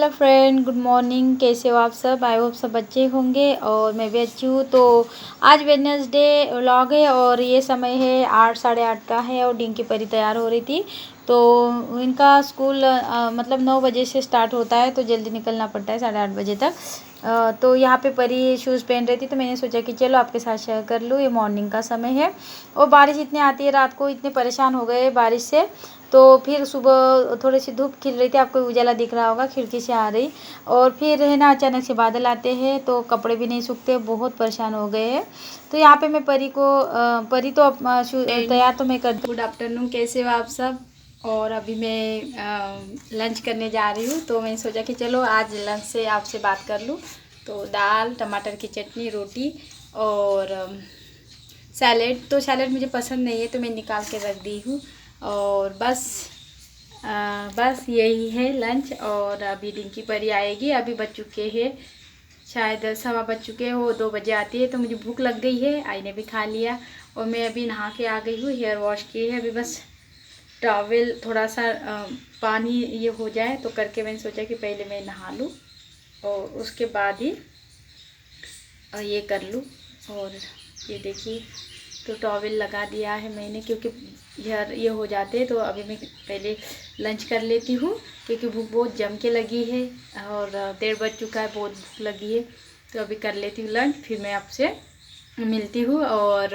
Hello friend, good morning. कैसे हो आप सब? आई होप सब अच्छे होंगे और मैं भी अच्छी हूँ। तो आज वेडनेसडे व्लॉग है और ये समय है 8 साढ़े 8 का है और डिंकी परी तैयार हो रही थी। तो इनका स्कूल मतलब 9 बजे से स्टार्ट होता है तो जल्दी निकलना पड़ता है 8:30 बजे तक। तो यहाँ पे परी शूज़ पहन रही थी तो मैंने सोचा कि चलो आपके साथ शेयर कर लूँ। ये मॉर्निंग का समय है और बारिश इतनी आती है, रात को इतने परेशान हो गए बारिश से। तो फिर सुबह थोड़ी सी धूप खिल रही थी, आपको उजाला दिख रहा होगा खिड़की से आ रही। और फिर है ना अचानक से बादल आते हैं तो कपड़े भी नहीं सूखते, बहुत परेशान हो गए हैं। तो यहाँ पे मैं परी को परी तो तैयार तो मैं कर। गुड आफ्टरनून, कैसे हो आप सब? और अभी मैं लंच करने जा रही हूँ तो मैंने सोचा कि चलो आज लंच से आपसे बात कर लूँ। तो दाल, टमाटर की चटनी, रोटी और सैलेड। तो सैलेड मुझे पसंद नहीं है तो मैं निकाल के रख दी हूँ। और बस यही है लंच। और अभी डिंकी परी आएगी, अभी बज चुके हैं शायद 1:15 बज चुके हैं, वो 2 बजे आती है। तो मुझे भूख लग गई है, आई ने भी खा लिया और मैं अभी नहा के आ गई हूँ, हेयर वॉश की है। अभी बस टॉवेल थोड़ा सा पानी ये हो जाए तो करके मैंने सोचा कि पहले मैं नहा लूँ और उसके बाद ही ये कर लूँ। और ये देखिए, तो टॉवेल लगा दिया है मैंने क्योंकि ये हो जाते हैं। तो अभी मैं पहले लंच कर लेती हूँ क्योंकि भूख बहुत जम के लगी है और 1:30 बज चुका है, बहुत भूख लगी है। तो अभी कर लेती हूँ लंच, फिर मैं आपसे मिलती हूँ। और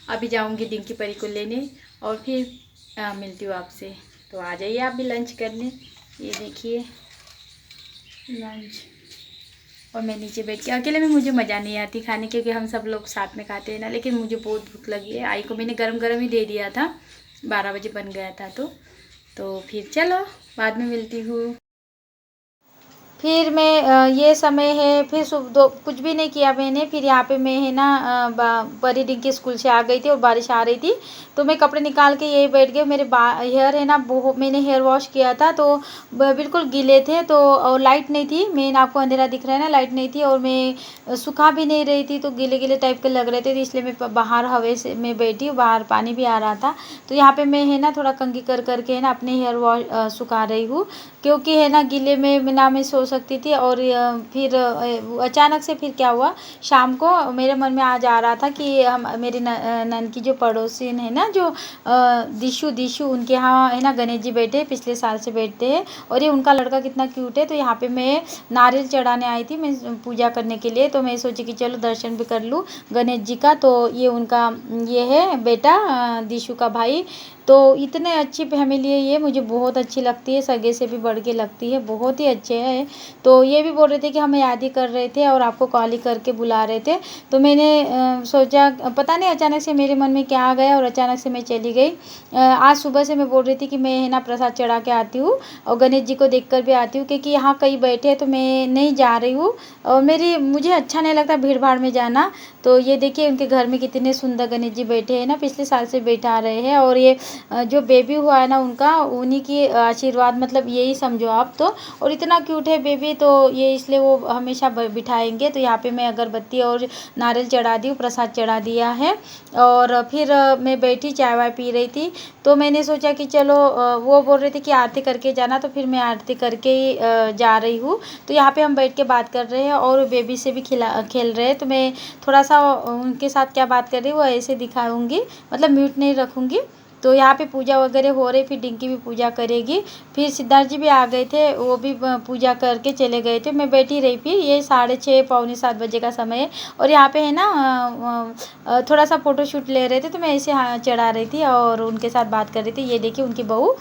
अभी जाऊँगी डिंकी परी को लेने और फिर मिलती हूँ आपसे। तो आ जाइए आप भी लंच करने। ये देखिए लंच। और मैं नीचे बैठ के अकेले में मुझे मज़ा नहीं आती खाने, क्योंकि हम सब लोग साथ में खाते हैं ना। लेकिन मुझे बहुत भूख लगी है, आई को मैंने गरम गरम ही दे दिया था, 12 बजे बन गया था। तो फिर चलो बाद में मिलती हूँ। फिर मैं ये समय है, फिर सुबह कुछ भी नहीं किया मैंने। फिर यहाँ पे मैं है ना परी डिंकी स्कूल से आ गई थी और बारिश आ रही थी तो मैं कपड़े निकाल के यही बैठ गई। मेरे हेयर है ना मैंने हेयर वॉश किया था तो बिल्कुल गीले थे। तो और लाइट नहीं थी, मेन आपको अंधेरा दिख रहा है ना, लाइट नहीं थी और मैं सुखा भी नहीं रही थी तो गीले गीले टाइप के लग रहे थे। तो इसलिए मैं बाहर हवे से मैं बैठी, बाहर पानी भी आ रहा था। तो यहाँ पे मैं है ना थोड़ा कंघी कर करके है ना अपने हेयर वॉश सुखा रही हूँ, क्योंकि है ना गीले में ना मैं सो सकती थी। और फिर अचानक से फिर क्या हुआ, शाम को मेरे मन में आ जा रहा था कि हम मेरी नन की जो पड़ोसी है ना, जो दिशु उनके यहाँ है ना गणेश जी बैठे, पिछले साल से बैठते हैं और ये उनका लड़का कितना क्यूट है। तो यहाँ पे मैं नारियल चढ़ाने आई थी मैं पूजा करने के लिए। तो मैं सोची कि चलो दर्शन भी कर लूँ गणेश जी का। तो ये उनका ये है बेटा, दिशु का भाई। तो इतने अच्छी फैमिली है ये, मुझे बहुत अच्छी लगती है, सगे से भी बढ़ के लगती है, बहुत ही अच्छे हैं। तो ये भी बोल रहे थे कि हमें याद ही कर रहे थे और आपको कॉल ही करके बुला रहे थे। तो मैंने सोचा, पता नहीं अचानक से मेरे मन में क्या आ गया और अचानक से मैं चली गई। आज सुबह से मैं बोल रही थी कि मैं है ना प्रसाद चढ़ा के आती हूँ और गणेश जी को देख कर भी आती हूँ, क्योंकि यहाँ कई बैठे हैं तो मैं नहीं जा रही हूँ और मुझे अच्छा नहीं लगता भीड़ भाड़ में जाना। तो ये देखिए उनके घर में कितने सुंदर गणेश जी बैठे हैं ना, पिछले साल से बैठा रहे हैं। और ये जो बेबी हुआ है ना उनका, उन्हीं की आशीर्वाद, मतलब यही समझो आप तो। और इतना क्यूट है बेबी, तो ये इसलिए वो हमेशा बिठाएंगे। तो यहाँ पे मैं अगरबत्ती और नारियल चढ़ा दी हूँ, प्रसाद चढ़ा दिया है। और फिर मैं बैठी चाय वाय पी रही थी। तो मैंने सोचा कि चलो वो बोल रहे थे कि आरती करके जाना, तो फिर मैं आरती करके ही जा रही हूँ। तो यहाँ पे हम बैठ के बात कर रहे हैं और बेबी से भी खेल रहे हैं। तो मैं थोड़ा सा उनके साथ क्या बात कर रही हूँ वो ऐसे दिखाऊंगी, मतलब म्यूट नहीं रखूँगी। तो यहाँ पे पूजा वगैरह हो रही, फिर डिंकी भी पूजा करेगी। फिर सिद्धार्थ जी भी आ गए थे, वो भी पूजा करके चले गए थे। मैं बैठी रही, फिर ये 6:30 पौने 7 बजे का समय है। और यहाँ पे है ना थोड़ा सा फ़ोटो शूट ले रहे थे तो मैं ऐसे चढ़ा रही थी और उनके साथ बात कर रही थी। ये देखिए उनकी बहू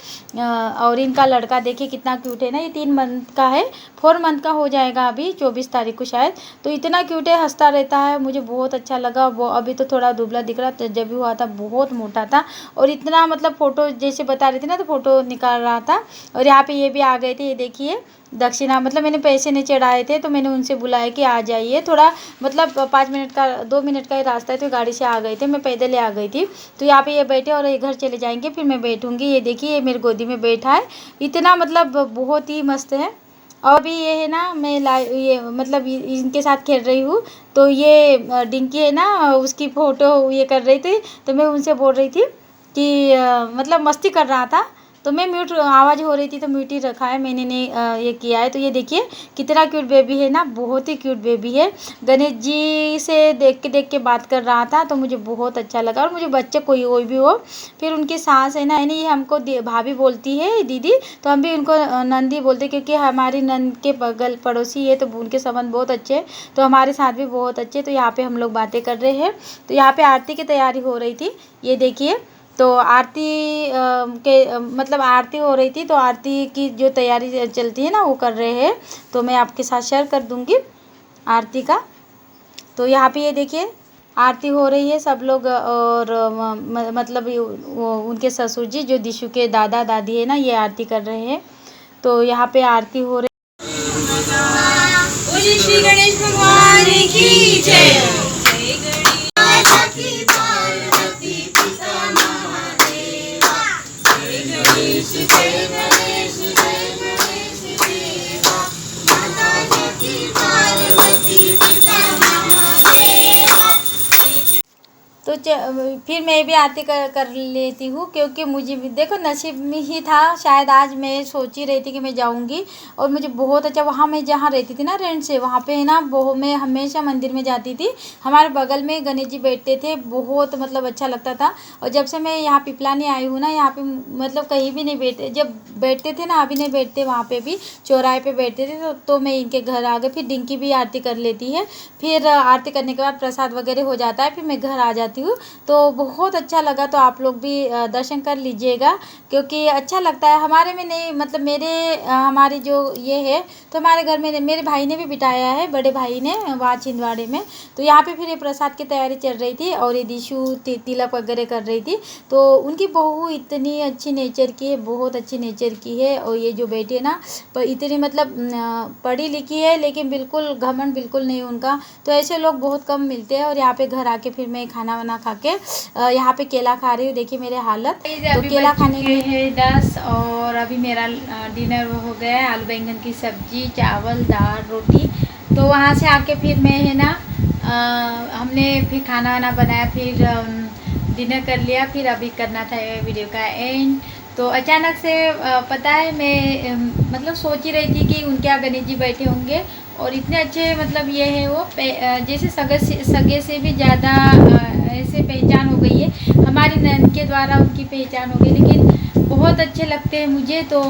और इनका लड़का देखिए कितना क्यूट है ना, ये 3 मंथ का है, 4 मंथ का हो जाएगा अभी 24 तारीख को शायद। तो इतना क्यूट है, हंसता रहता है, मुझे बहुत अच्छा लगा। वो अभी तो थोड़ा दुबला दिख रहा था, जब भी हुआ था बहुत मोटा था और इतना मतलब फ़ोटो जैसे बता रही थी ना तो फ़ोटो निकाल रहा था। और यहाँ पे ये भी आ गए थे, ये देखिए दक्षिणा, मतलब मैंने पैसे नहीं चढ़ाए थे तो मैंने उनसे बुलाया कि आ जाइए, थोड़ा मतलब 5 मिनट का 2 मिनट का ही रास्ता है। तो गाड़ी से आ गए थे, मैं पैदल ही आ गई थी। तो यहाँ पे ये बैठे और ये घर चले जाएंगे, फिर मैं बैठूंगी। ये देखिए ये मेरी गोदी में बैठा है, इतना मतलब बहुत ही मस्त है। और भी ये है ना मैं ये मतलब इनके साथ खेल रही हूँ। तो ये डिंकी है ना उसकी फ़ोटो ये कर रही थी, तो मैं उनसे बोल रही थी कि मतलब मस्ती कर रहा था। तो मैं म्यूट आवाज़ हो रही थी तो म्यूट ही रखा है, मैंने नहीं ये किया है। तो ये देखिए कितना क्यूट बेबी है ना, बहुत ही क्यूट बेबी है। गणेश जी से देख के बात कर रहा था तो मुझे बहुत अच्छा लगा। और मुझे बच्चे कोई भी हो, फिर उनकी सास है ना, यानी ये हमको भाभी बोलती है, दीदी, तो हम भी उनको नंदी बोलते, क्योंकि हमारी नंद के बगल पड़ोसी है तो उनके संबंध बहुत अच्छे हैं, तो हमारे साथ भी बहुत अच्छे। तो यहाँ पे हम लोग बातें कर रहे हैं। तो यहाँ पे आरती की तैयारी हो रही थी, ये देखिए। तो आरती मतलब आरती हो रही थी, तो आरती की जो तैयारी चलती है ना वो कर रहे हैं। तो मैं आपके साथ शेयर कर दूंगी आरती का। तो यहाँ पे ये देखिए आरती हो रही है सब लोग, और मतलब उनके ससुर जी जो दिशु के दादा दादी है ना, ये आरती कर रहे हैं। तो यहाँ पे आरती हो रही। श्री गणेश भगवान की जय। तो फिर मैं भी आरती कर लेती हूँ, क्योंकि मुझे भी देखो नसीब में ही था। शायद आज मैं सोच ही रही थी कि मैं जाऊँगी, और मुझे बहुत अच्छा, वहाँ मैं जहाँ रहती थी ना रेंट से, वहाँ पे ना मैं हमेशा मंदिर में जाती थी। हमारे बगल में गणेश जी बैठते थे, बहुत मतलब अच्छा लगता था। और जब से मैं यहाँ पिपलानी आई हूँ ना, यहाँ पे मतलब कहीं भी नहीं बैठते, जब बैठते थे ना, अभी नहीं बैठते, वहाँ पे भी चौराहे पे बैठते थे। तो मैं इनके घर आ गई। फिर डिंकी भी आरती कर लेती है, फिर आरती करने के बाद प्रसाद वगैरह हो जाता है, फिर मैं घर आ जाती हूँ। तो बहुत अच्छा लगा। तो आप लोग भी दर्शन कर लीजिएगा, क्योंकि अच्छा लगता है। हमारे में नहीं, मतलब हमारी जो ये है, तो हमारे घर में मेरे भाई ने भी बिठाया है, बड़े भाई ने, वहाँ छिंदवाड़े में। तो यहाँ पे फिर ये प्रसाद की तैयारी चल रही थी, और ये दिशु तिलक वगैरह कर रही थी। तो उनकी बहू इतनी अच्छी नेचर की है, बहुत अच्छी नेचर की है। और ये जो बेटी है ना, इतनी मतलब पढ़ी लिखी है, लेकिन बिल्कुल घमंड बिल्कुल नहीं उनका। तो ऐसे लोग बहुत कम मिलते हैं। और यहाँ पे घर आके फिर मैं खाना वाना खा के यहाँ पे केला खा रही हूँ। देखिए मेरे हालत। तो केला खाने के है 10, और अभी मेरा डिनर वो हो गया है, आलू बैंगन की सब्जी, चावल, दाल, रोटी। तो वहाँ से आके फिर मैं है ना हमने फिर खाना वाना बनाया, फिर डिनर कर लिया। फिर अभी करना था वीडियो का एंड। तो अचानक से पता है मैं मतलब सोच ही रही थी कि उनके यहाँ गणेश जी बैठे होंगे, और इतने अच्छे मतलब ये है वो जैसे सगे से भी ज़्यादा ऐसे पहचान हो गई है। हमारी नंद के द्वारा उनकी पहचान हो गई, लेकिन बहुत अच्छे लगते हैं मुझे। तो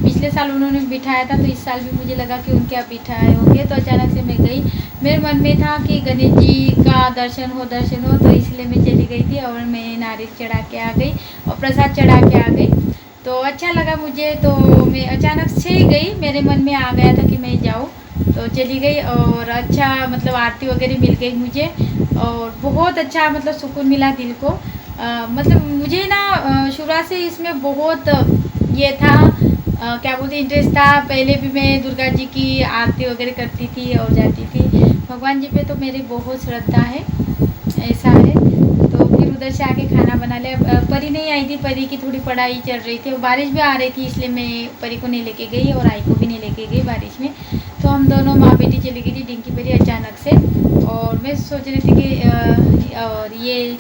पिछले साल उन्होंने बिठाया था, तो इस साल भी मुझे लगा कि उनके यहाँ बिठाए होंगे। तो अचानक से मैं गई, मेरे मन में था कि गणेश जी का दर्शन हो, तो इसलिए मैं चली गई थी, और मैं नारियल चढ़ा के आ गई और प्रसाद चढ़ा के आ गई। तो अच्छा लगा मुझे। तो मैं अचानक से गई, मेरे मन में आ गया था कि मैं जाऊँ, तो चली गई। और अच्छा मतलब आरती वगैरह मिल गई मुझे, और बहुत अच्छा मतलब सुकून मिला दिल को। मतलब मुझे ना शुरुआत से इसमें बहुत ये था, क्या बोलते इंटरेस्ट था। पहले भी मैं दुर्गा जी की आरती वगैरह करती थी और जाती थी। भगवान जी पे तो मेरी बहुत श्रद्धा है, ऐसा है। तो फिर उधर से आके खाना बना लिया। परी नहीं आई थी, परी की थोड़ी पढ़ाई चल रही थी, और बारिश भी आ रही थी, इसलिए मैं परी को नहीं लेके गई और आई को भी नहीं लेके गई बारिश में। तो हम दोनों माँ बेटी चली गई थी डिंकी परी अचानक से। और मैं सोच रही थी कि और ये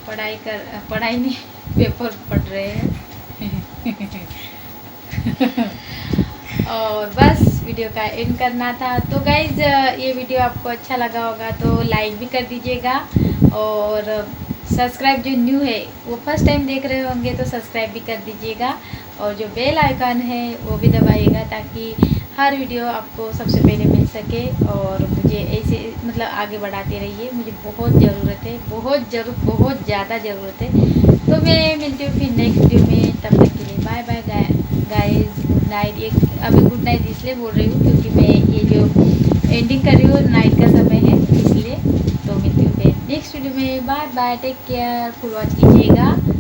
पढ़ाई नहीं, पेपर पढ़ रहे हैं और बस वीडियो का एंड करना था। तो गाइज ये वीडियो आपको अच्छा लगा होगा तो लाइक भी कर दीजिएगा, और सब्सक्राइब जो न्यू है वो फर्स्ट टाइम देख रहे होंगे तो सब्सक्राइब भी कर दीजिएगा, और जो बेल आइकन है वो भी दबाइएगा, ताकि हर वीडियो आपको सबसे पहले मिल सके। और मुझे ऐसे मतलब आगे बढ़ाते रहिए, मुझे बहुत ज़रूरत है, बहुत ज़्यादा ज़रूरत है। तो मैं मिलती हूँ फिर नेक्स्ट वीडियो में, तब तक के लिए bye bye guys, good night. ये अभी गुड नाइट इसलिए बोल रही हूँ क्योंकि मैं ये जो एंडिंग कर रही हूँ नाइट का समय है इसलिए। तो मिलती हूँ फिर नेक्स्ट वीडियो में, bye bye, take care, full watch कीजिएगा।